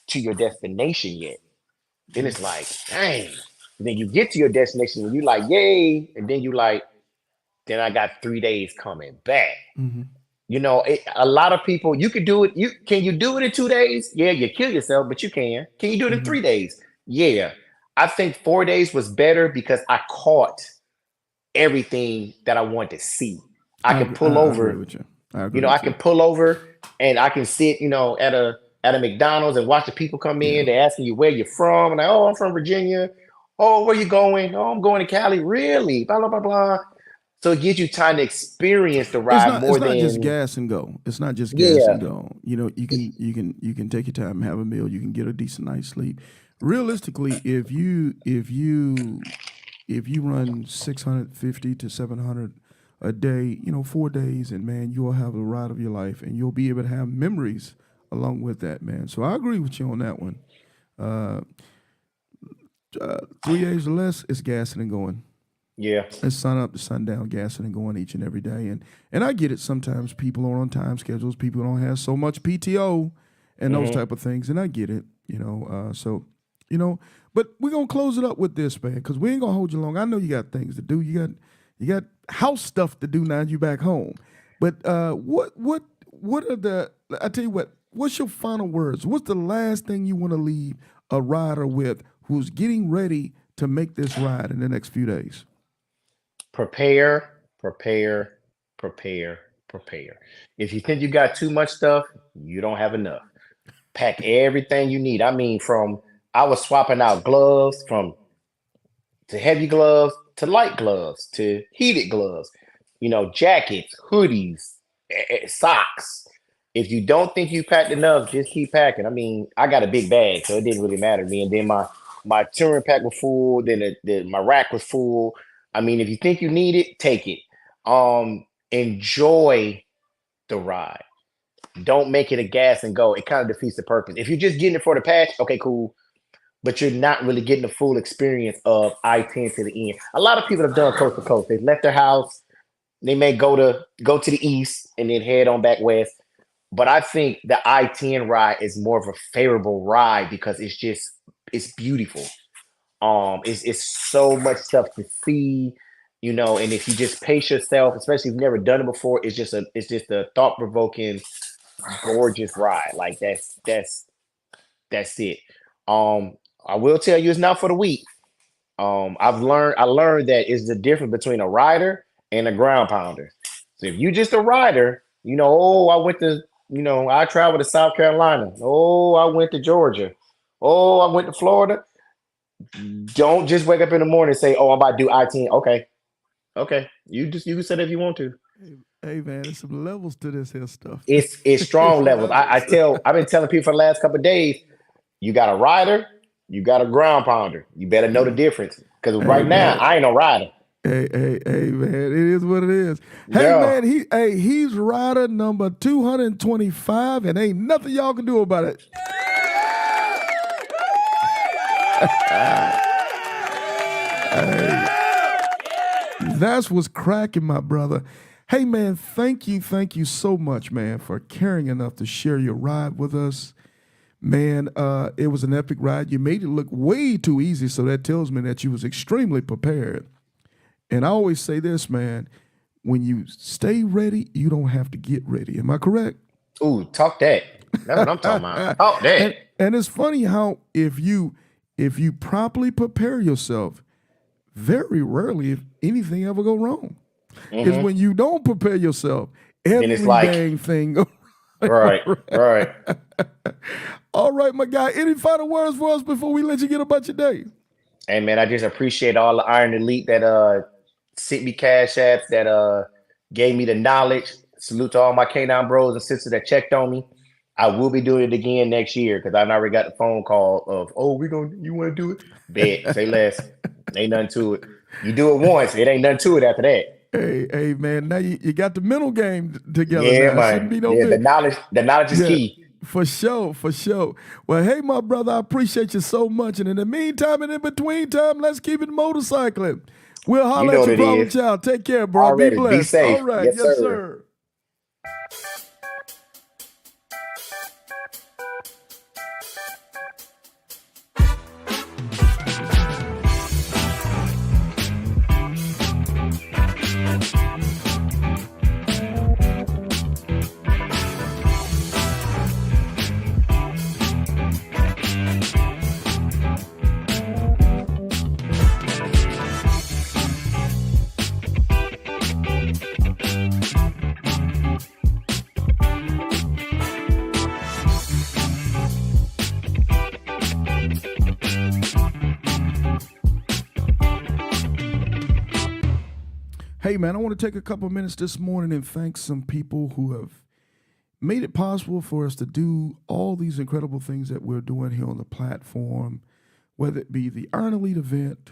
to your destination yet. Then Yeah. it's like, dang. And then you get to your destination and you like, yay, and then you like, then I got 3 days coming back. Mm-hmm. A lot of people, you could do it. Can you do it in 2 days? Yeah, you kill yourself, but you can. Can you do it in Mm-hmm. 3 days? Yeah. I think 4 days was better because I caught everything that I wanted to see. I can pull I agree over, with you. I agree I with can you. pull over and I can sit, at a McDonald's and watch the people come Yeah. in. They're asking you where you're from. And like, oh, I'm from Virginia. Oh, where you going? Oh, I'm going to Cali. Really? Blah, blah, blah, blah. So it gives you time to experience the ride It's more not just than, gas and go. It's not just gas and yeah. go. You can take your time, have a meal, you can get a decent night's sleep. Realistically, if you run 650 to 700 a day, 4 days, and man, you'll have the ride of your life, and you'll be able to have memories along with that, man. So I agree with you on that one. Uh, 3 days or less, it's gassing and going. Yeah. It's sun up to sundown, gassing and going each and every day. And I get it. Sometimes people are on time schedules. People don't have so much PTO and those Hmm. type of things. And I get it. So you know. But we're gonna close it up with this, man, because we ain't gonna hold you long. I know you got things to do. You got house stuff to do now. You back home. But what are the? I tell you what. What's your final words? What's the last thing you want to leave a rider with who's getting ready to make this ride in the next few days? Prepare, prepare, prepare, prepare. If you think you got too much stuff, you don't have enough. Pack everything you need. I mean, I was swapping out gloves from to heavy gloves to light gloves to heated gloves, jackets, hoodies, socks. If you don't think you packed enough, just keep packing. I mean, I got a big bag, so it didn't really matter to me. And then my touring pack was full. Then my rack was full. I mean, if you think you need it, take it. Enjoy the ride. Don't make it a gas and go. It kind of defeats the purpose. If you're just getting it for the patch, okay, cool, but you're not really getting the full experience of I-10 to the end. A lot of people have done coast to coast. They've left their house. They may go to the east and then head on back west. But I think the I-10 ride is more of a favorable ride because it's beautiful. It's so much stuff to see, and if you just pace yourself, especially if you've never done it before, it's just a thought provoking gorgeous ride. Like that's it. I will tell you, it's not for the weak. I learned that it's the difference between a rider and a ground pounder. So if you just a rider, oh, I traveled to South Carolina. Oh, I went to Georgia. Oh, I went to Florida. Don't just wake up in the morning and say, "Oh, I'm about to do I-10." Okay, okay. You can say that if you want to. Hey man, there's some levels to this here stuff. It's It's strong levels. levels. I've been telling people for the last couple of days, you got a rider, you got a ground pounder. You better know the difference. Because Hey right now, man. I ain't no rider. Hey, man, it is what it is. Hey, Yeah. man, he's rider number 225, and ain't nothing y'all can do about it. That's what's cracking, my brother. Hey, man, thank you so much, man, for caring enough to share your ride with us. Man, it was an epic ride. You made it look way too easy, so that tells me that you was extremely prepared. And I always say this, man, when you stay ready, you don't have to get ready. Am I correct? Ooh, talk that. That's what I'm talking about. Talk that. And it's funny how if you properly prepare yourself, very rarely if anything ever go wrong. It's Hmm. when you don't prepare yourself, Then it's every like, dang thing goes right, right. all right, my guy. Any final words for us before we let you get about your day? Hey man, I just appreciate all the Iron Elite that sent me cash apps, that gave me the knowledge. Salute to all my canine bros and sisters that checked on me. I will be doing it again next year because I already got the phone call of, oh, you want to do it? Bet, say less. Ain't nothing to it. You do it once, it ain't nothing to it after that. Hey, man. Now you got the mental game together. Yeah, Now it shouldn't man. be no Yeah, big. the knowledge is Yeah, key. for sure, for sure. Well, hey, my brother, I appreciate you so much. And in the meantime and in between time, let's keep it motorcycling. We'll You holler know at what you, it problem is. child. Take care, bro. Be Already. Be blessed. All safe. right. Yes, Yes, sir. sir. Hey, man, I want to take a couple minutes this morning and thank some people who have made it possible for us to do all these incredible things that we're doing here on the platform, whether it be the Iron Elite event,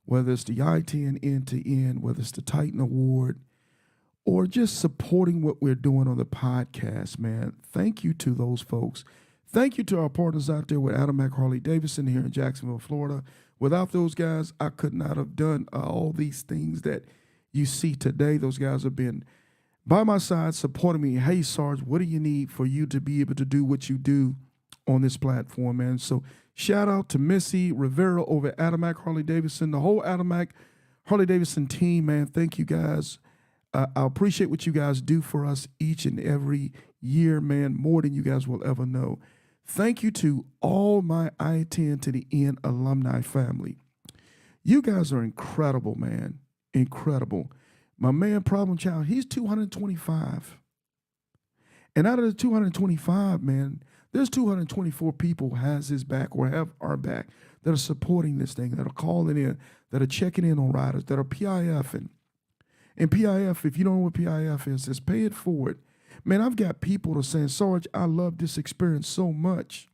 whether it's the I-10 end-to-end, whether it's the Titan Award, or just supporting what we're doing on the podcast, man. Thank you to those folks. Thank you to our partners out there with Adamak Harley Davidson here in Jacksonville, Florida. Without those guys, I could not have done all these things that you see today. Those guys have been by my side supporting me. Hey, Sarge, what do you need for you to be able to do what you do on this platform, man? So shout out to Missy Rivera over at Adamak Harley Davidson, the whole Adamak Harley Davidson team, man. Thank you guys. I appreciate what you guys do for us each and every year, man, more than you guys will ever know. Thank you to all my I-10 to the End alumni family. You guys are incredible, man. Incredible. My man, Problem Child, he's 225. And out of the 225, man, there's 224 people who has his back or have our back that are supporting this thing, that are calling in, that are checking in on riders, that are PIF-ing. And PIF, if you don't know what PIF is pay it forward. Man, I've got people that are saying, Sarge, I love this experience so much.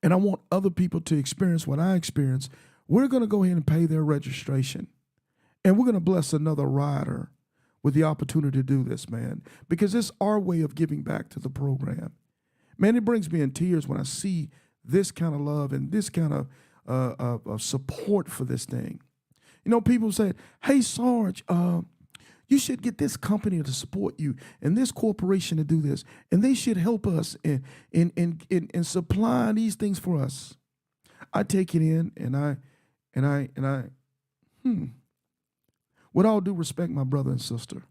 And I want other people to experience what I experienced. We're going to go ahead and pay their registration. And we're going to bless another rider with the opportunity to do this, man, because it's our way of giving back to the program. Man, it brings me in tears when I see this kind of love and this kind of support for this thing. You know, people say, hey, Sarge, you should get this company to support you and this corporation to do this, and they should help us in supplying these things for us. I take it in and I with all due respect, my brother and sister,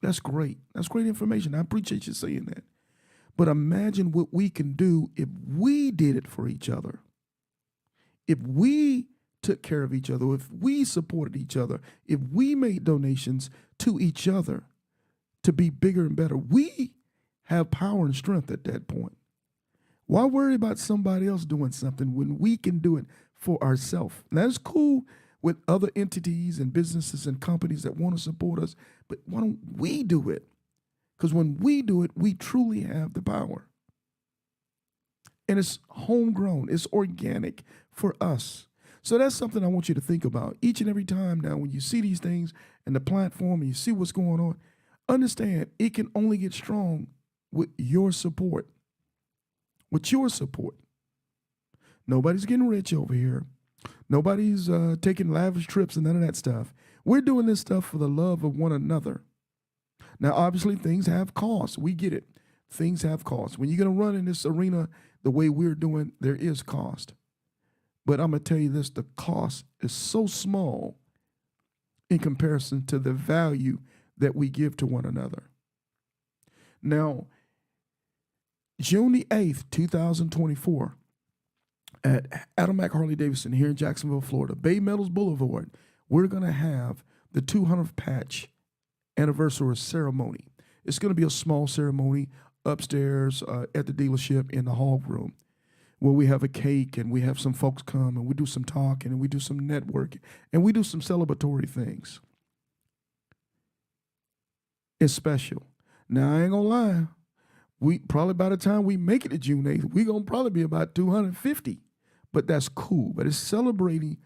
that's great. That's great information. I appreciate you saying that. But imagine what we can do if we did it for each other. If we took care of each other, if we supported each other, if we made donations to each other to be bigger and better, we have power and strength at that point. Why worry about somebody else doing something when we can do it for ourselves? That's cool with other entities and businesses and companies that want to support us, but why don't we do it? Because when we do it, we truly have the power. And it's homegrown, it's organic for us. So that's something I want you to think about each and every time now when you see these things in the platform and you see what's going on. Understand it can only get strong with your support. With your support. Nobody's getting rich over here. Nobody's taking lavish trips and none of that stuff. We're doing this stuff for the love of one another. Now, obviously, things have costs. We get it. Things have costs. When you're going to run in this arena the way we're doing, there is cost. But I'm going to tell you this, the cost is so small in comparison to the value that we give to one another. Now, June the 8th, 2024, at Adirondack Harley-Davidson here in Jacksonville, Florida, Bay Meadows Boulevard, we're going to have the 200th patch anniversary ceremony. It's going to be a small ceremony upstairs at the dealership in the hall room where we have a cake and we have some folks come and we do some talking and we do some networking and we do some celebratory things. It's special. Now, I ain't going to lie. We probably by the time we make it to June 8th, we're going to probably be about 250. But that's cool. But it's celebrating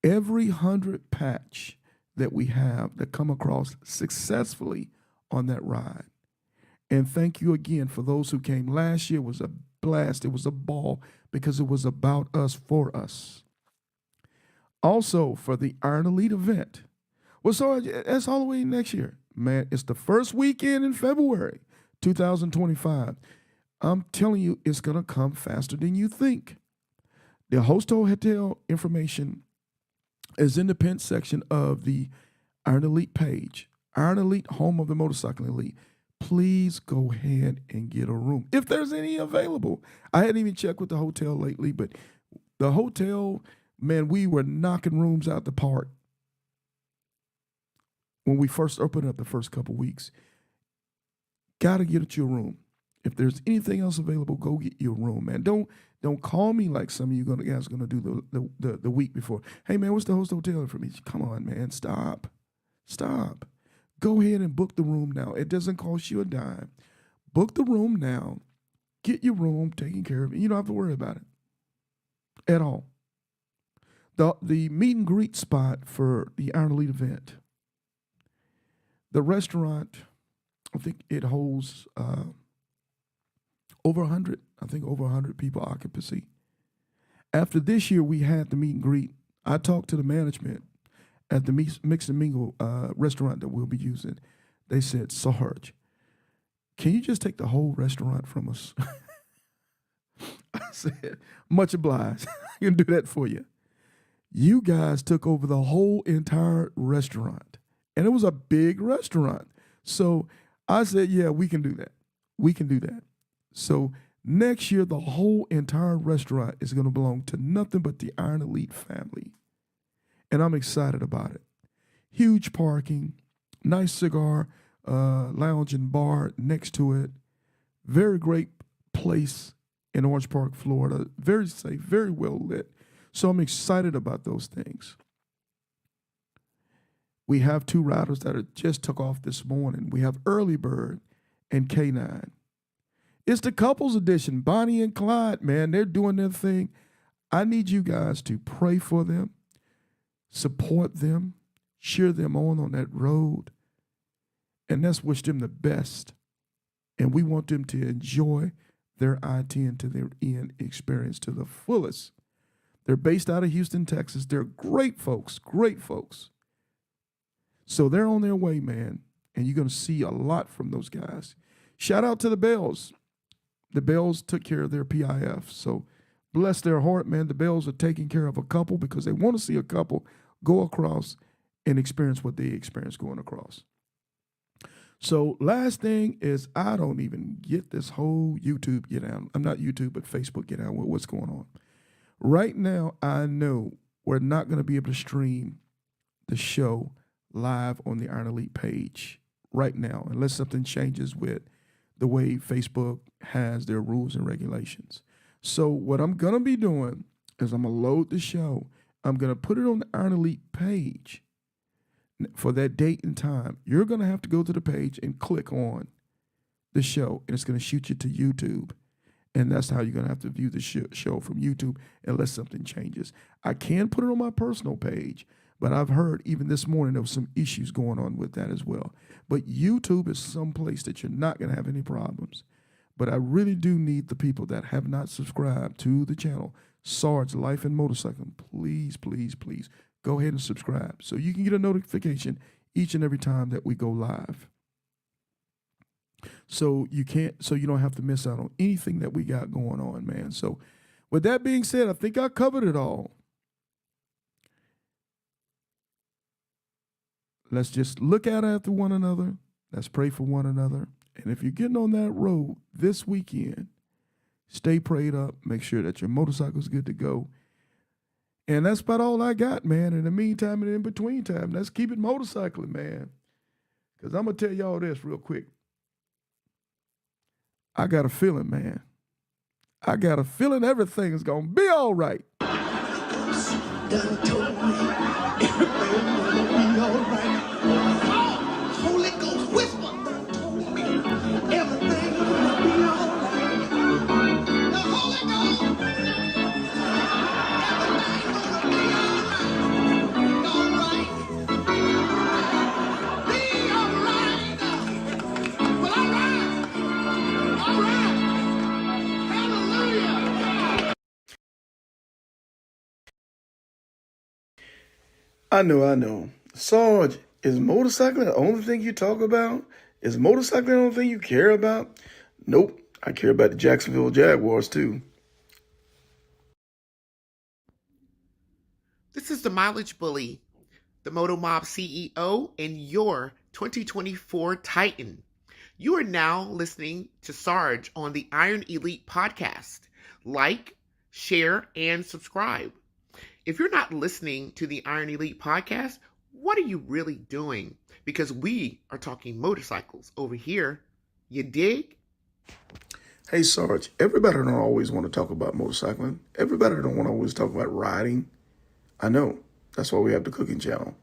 every 100 patch that we have that come across successfully on that ride. And thank you again for those who came last year. It was a blast. It was a ball because it was about us, for us. Also, for the Iron Elite event. Well, so that's all the way next year. Man, it's the first weekend in February, 2025. I'm telling you, it's going to come faster than you think. The hotel information is in the pinned section of the Iron Elite page. Iron Elite, home of the motorcycle elite. Please go ahead and get a room if there's any available. I hadn't even checked with the hotel lately, but the hotel, man, we were knocking rooms out the park when we first opened up the first couple weeks. Got to get you a room. If there's anything else available, go get your room, man. Don't call me like some of you guys are gonna do the week before. Hey man, what's the hotel information? Come on, man, stop. Go ahead and book the room now. It doesn't cost you a dime. Book the room now. Get your room taken care of. You don't have to worry about it at all. The meet and greet spot for the Iron Elite event. The restaurant, I think it holds over 100. I think over 100 people occupancy. After this year, we had the meet and greet. I talked to the management at the Mix and Mingle restaurant that we'll be using. They said, Sarge, can you just take the whole restaurant from us? I said, much obliged. I can do that for you. You guys took over the whole entire restaurant. And it was a big restaurant. So I said, yeah, we can do that. We can do that. So next year, the whole entire restaurant is going to belong to nothing but the Iron Elite family. And I'm excited about it. Huge parking, nice cigar lounge and bar next to it. Very great place in Orange Park, Florida. Very safe, very well lit. So I'm excited about those things. We have two riders that just took off this morning. We have Early Bird and K9. It's the couples edition, Bonnie and Clyde, man. They're doing their thing. I need you guys to pray for them, support them, cheer them on that road, and let's wish them the best. And we want them to enjoy their I-10 to their end experience to the fullest. They're based out of Houston, Texas. They're great folks, great folks. So they're on their way, man, and you're going to see a lot from those guys. Shout out to the Bells. The Bells took care of their PIF, so bless their heart, man. The Bells are taking care of a couple because they want to see a couple go across and experience what they experience going across. So last thing is I don't even get this whole YouTube get down. I'm not YouTube, but Facebook get down with what's going on. Right now, I know we're not going to be able to stream the show live on the Iron Elite page right now, unless something changes with the way Facebook has their rules and regulations. So what I'm going to be doing is I'm going to load the show. I'm going to put it on the Iron Elite page for that date and time. You're going to have to go to the page and click on the show, and it's going to shoot you to YouTube. And that's how you're going to have to view the show from YouTube unless something changes. I can put it on my personal page, but I've heard even this morning there was some issues going on with that as well. But YouTube is some place that you're not going to have any problems. But I really do need the people that have not subscribed to the channel, Sarge Life and Motorcycling. Please, please, please go ahead and subscribe so you can get a notification each and every time that we go live. So you don't have to miss out on anything that we got going on, man. So with that being said, I think I covered it all. Let's just look out after one another. Let's pray for one another. And if you're getting on that road this weekend, stay prayed up. Make sure that your motorcycle's good to go. And that's about all I got, man. In the meantime and in between time, let's keep it motorcycling, man. Because I'm going to tell y'all this real quick. I got a feeling, man. I got a feeling everything is going to be all right. Done told me everything gonna be all right. Holy Ghost whisper done told me everything gonna be all right. The Holy Ghost, everything gonna be all right. Be all right. Well, all right. All right. Hallelujah. I know. Sarge, is motorcycling the only thing you talk about? Is motorcycling the only thing you care about? Nope. I care about the Jacksonville Jaguars too. This is the Mileage Bully, the Moto Mob CEO, and your 2024 Titan. You are now listening to Sarge on the Iron Elite podcast. Like, share, and subscribe. If you're not listening to the Iron Elite podcast, what are you really doing? Because we are talking motorcycles over here. You dig? Hey Sarge, everybody don't always want to talk about motorcycling. Everybody don't want to always talk about riding. I know. That's why we have the cooking channel.